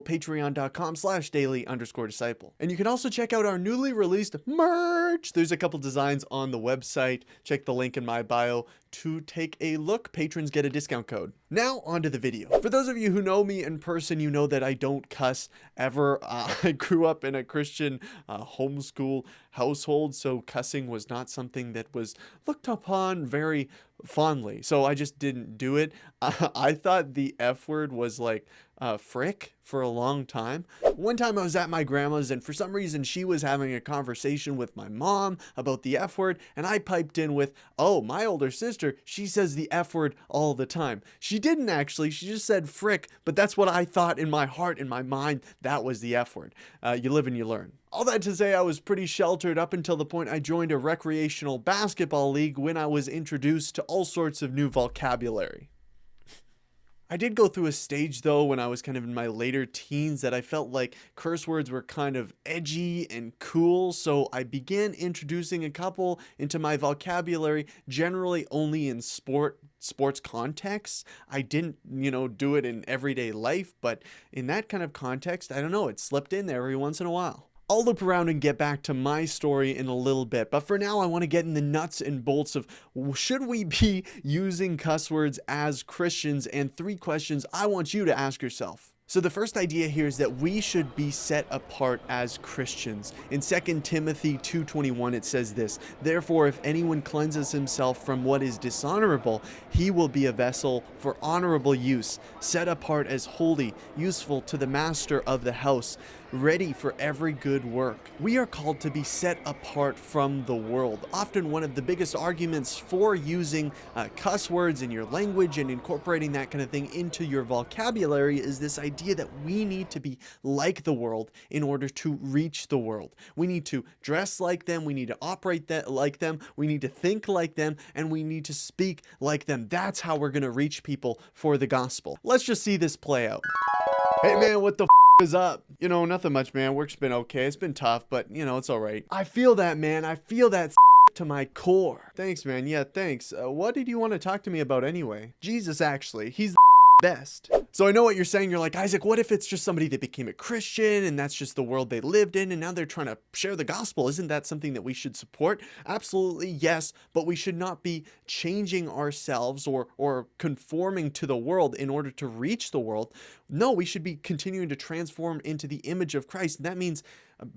patreon.com/daily_disciple. And you can also check out our newly released merch. There's a couple designs on the website. Check the link in my bio to take a look. Patrons get a discount code. Now onto the video. For those of you who know me in person, you know that I don't cuss ever. I grew up in a Christian homeschool household, so cussing was not something that was looked upon very fondly. So I just didn't do it. I thought the F word was like frick for a long time. One time I was at my grandma's, and for some reason she was having a conversation with my mom about the F word, and I piped in with, oh, my older sister, she says the F word all the time. She didn't actually, she just said frick, but that's what I thought in my heart, in my mind, that was the F word. You live and you learn. All that to say, I was pretty sheltered up until the point I joined a recreational basketball league when I was introduced to all sorts of new vocabulary. I did go through a stage though when I was kind of in my later teens that I felt like curse words were kind of edgy and cool, so I began introducing a couple into my vocabulary, generally only in sports contexts. I didn't, do it in everyday life, but in that kind of context, I don't know, it slipped in there every once in a while. I'll loop around and get back to my story in a little bit, but for now I want to get in the nuts and bolts of should we be using cuss words as Christians, and 3 questions I want you to ask yourself. So the first idea here is that we should be set apart as Christians. In 2 Timothy 2:21 it says this, therefore if anyone cleanses himself from what is dishonorable, he will be a vessel for honorable use, set apart as holy, useful to the master of the house, ready for every good work. We are called to be set apart from the world. Often one of the biggest arguments for using cuss words in your language and incorporating that kind of thing into your vocabulary is this idea that we need to be like the world in order to reach the world. We need to dress like them, we need to operate like them, we need to think like them, and we need to speak like them. That's how we're going to reach people for the gospel. Let's just see this play out. Hey man, what the is up? Nothing much, man. Work's been okay. It's been tough, but it's all right. I feel that, man. I feel that to my core. Thanks, man. Yeah, thanks. What did you want to talk to me about anyway? Jesus, actually. He's the best. So I know what you're saying. You're like, Isaac, what if it's just somebody that became a Christian and that's just the world they lived in and now they're trying to share the gospel? Isn't that something that we should support? Absolutely, yes, but we should not be changing ourselves or conforming to the world in order to reach the world. No, we should be continuing to transform into the image of Christ. And that means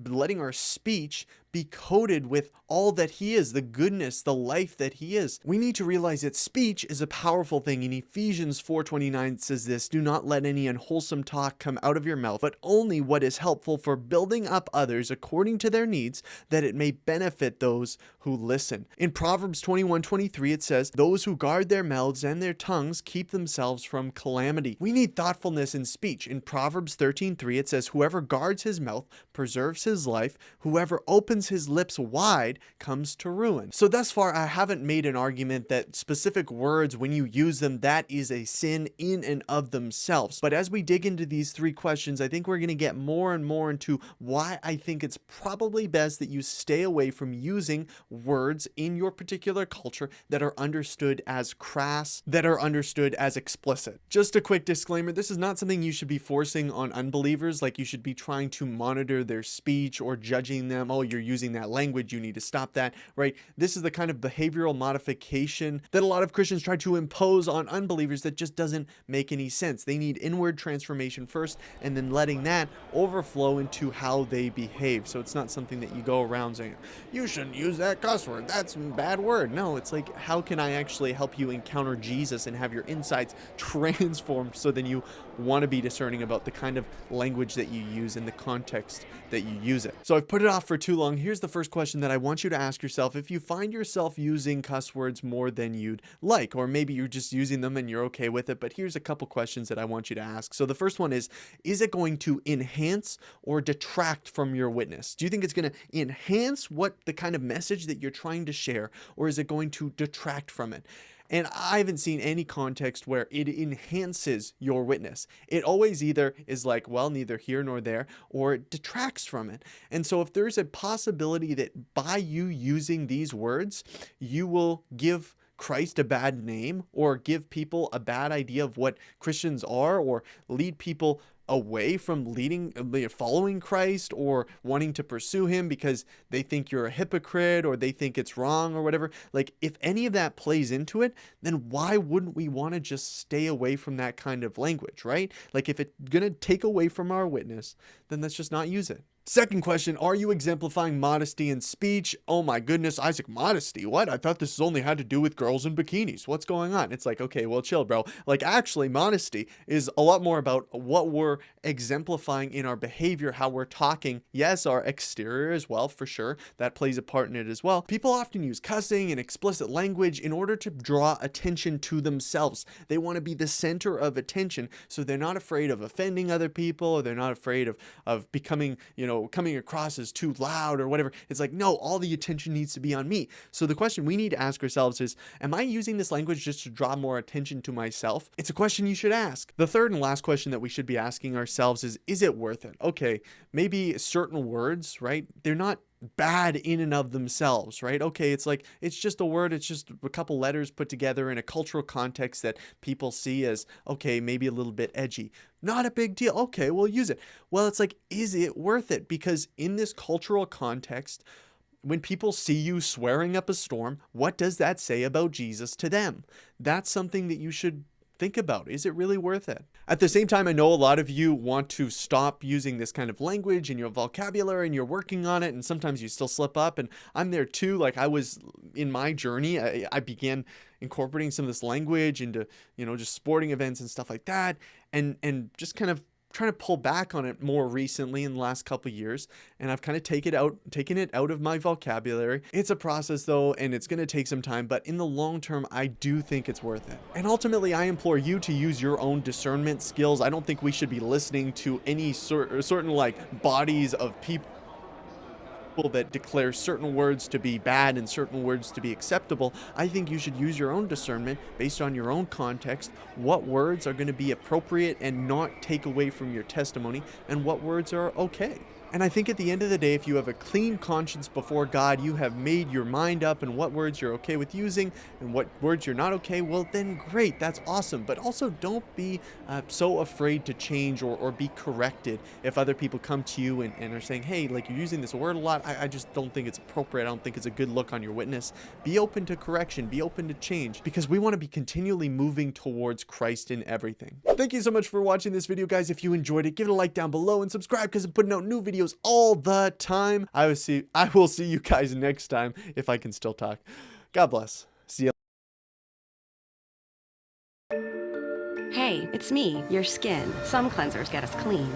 letting our speech be coated with all that he is, the goodness, the life that he is. We need to realize that speech is a powerful thing. In Ephesians 4:29 says this, do not let any unwholesome talk come out of your mouth, but only what is helpful for building up others according to their needs, that it may benefit those who listen. In Proverbs 21:23 it says, those who guard their mouths and their tongues keep themselves from calamity. We need thoughtfulness in speech. In Proverbs 13:3 it says, whoever guards his mouth preserves his life, whoever opens his lips wide comes to ruin. So thus far I haven't made an argument that specific words, when you use them, that is a sin in and of themselves. But as we dig into these 3 questions, I think we're going to get more and more into why I think it's probably best that you stay away from using words in your particular culture that are understood as crass, that are understood as explicit. Just a quick disclaimer, this is not something you should be forcing on unbelievers, like you should be trying to monitor their speech or judging them. Oh, you're using that language, you need to stop that, right? This is the kind of behavioral modification that a lot of Christians try to impose on unbelievers that just doesn't make any sense. They need inward transformation first and then letting that overflow into how they behave. So it's not something that you go around saying, you shouldn't use that cuss word, that's a bad word. No, it's like, how can I actually help you encounter Jesus and have your insights transformed so then you want to be discerning about the kind of language that you use in the context that you use it. So I've put it off for too long. Here's the first question that I want you to ask yourself. If you find yourself using cuss words more than you'd like, or maybe you're just using them and you're okay with it, but here's a couple questions that I want you to ask. So the first one is it going to enhance or detract from your witness? Do you think it's going to enhance what the kind of message that you're trying to share, or is it going to detract from it? And I haven't seen any context where it enhances your witness. It always either is like, well, neither here nor there, or it detracts from it. And so if there's a possibility that by you using these words, you will give Christ a bad name or give people a bad idea of what Christians are or lead people away from following Christ or wanting to pursue him because they think you're a hypocrite or they think it's wrong or whatever. Like, if any of that plays into it, then why wouldn't we want to just stay away from that kind of language, right? Like, if it's gonna take away from our witness, then let's just not use it. Second question, are you exemplifying modesty in speech? Oh my goodness, Isaac, modesty? What? I thought this only had to do with girls in bikinis. What's going on? It's like, okay, well, chill, bro. Like, actually, modesty is a lot more about what we're exemplifying in our behavior, how we're talking. Yes, our exterior as well, for sure. That plays a part in it as well. People often use cussing and explicit language in order to draw attention to themselves. They want to be the center of attention, so they're not afraid of offending other people, or they're not afraid of becoming, coming across as too loud or whatever. It's like, no, all the attention needs to be on me. So the question we need to ask ourselves is, am I using this language just to draw more attention to myself? It's a question you should ask. The third and last question that we should be asking ourselves is it worth it? Okay, maybe certain words, right? They're not bad in and of themselves, right? Okay, it's like, it's just a word, it's just a couple letters put together in a cultural context that people see as, okay, maybe a little bit edgy. Not a big deal. Okay, we'll use it. Well, it's like, is it worth it? Because in this cultural context, when people see you swearing up a storm, what does that say about Jesus to them? That's something that you should think about. Is it really worth it? At the same time, I know a lot of you want to stop using this kind of language in your vocabulary and you're working on it, and sometimes you still slip up, and I'm there too. Like, I was in my journey, I began incorporating some of this language into, just sporting events and stuff like that, and just kind of trying to pull back on it more recently in the last couple of years, and I've kind of taken it out of my vocabulary. It's a process though, and it's going to take some time, but in the long term, I do think it's worth it. And ultimately, I implore you to use your own discernment skills. I don't think we should be listening to any certain like bodies of people that declare certain words to be bad and certain words to be acceptable. I think you should use your own discernment based on your own context, what words are going to be appropriate and not take away from your testimony, and what words are okay. And I think at the end of the day, if you have a clean conscience before God, you have made your mind up and what words you're okay with using and what words you're not okay, well then great, that's awesome. But also don't be so afraid to change or be corrected if other people come to you and are saying, hey, like, you're using this word a lot, I just don't think it's appropriate, I don't think it's a good look on your witness. Be open to correction, be open to change, because we want to be continually moving towards Christ in everything. Thank you so much for watching this video, guys. If you enjoyed it, give it a like down below and subscribe, because I'm putting out new videos all the time. I will see you guys next time, if I can still talk. God bless. See you. Hey, it's me, your skin. Some cleansers get us clean.